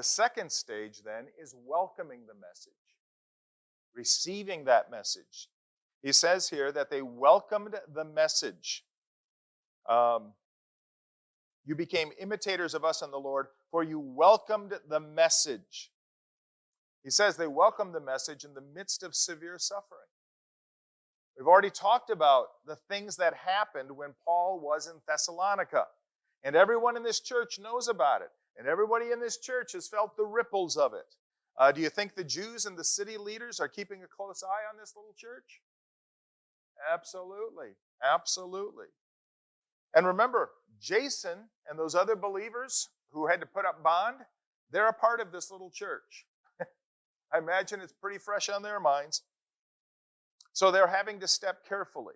The second stage then is welcoming the message, receiving that message. He says here that they welcomed the message. You became imitators of us in the Lord, for you welcomed the message. He says they welcomed the message in the midst of severe suffering. We've already talked about the things that happened when Paul was in Thessalonica. And everyone in this church knows about it. And everybody in this church has felt the ripples of it. Do you think the Jews and the city leaders are keeping a close eye on this little church? Absolutely. Absolutely. And remember, Jason and those other believers who had to put up bond, they're a part of this little church. I imagine it's pretty fresh on their minds. So they're having to step carefully.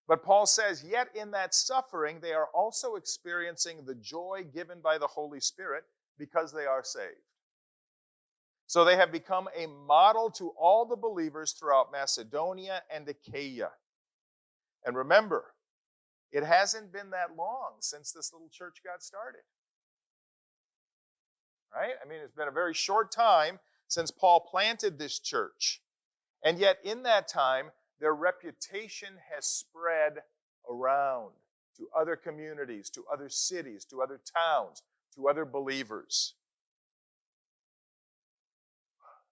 But Paul says, yet in that suffering, they are also experiencing the joy given by the Holy Spirit because they are saved. So they have become a model to all the believers throughout Macedonia and Achaia. And remember, it hasn't been that long since this little church got started. Right? I mean, it's been a very short time since Paul planted this church. And yet in that time, their reputation has spread around to other communities, to other cities, to other towns, to other believers.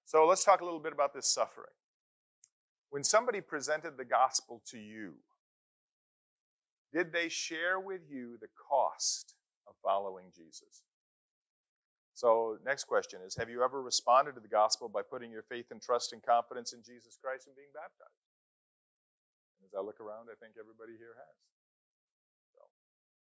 So let's talk a little bit about this suffering. When somebody presented the gospel to you, did they share with you the cost of following Jesus? So next question is, have you ever responded to the gospel by putting your faith and trust and confidence in Jesus Christ and being baptized? As I look around, I think everybody here has.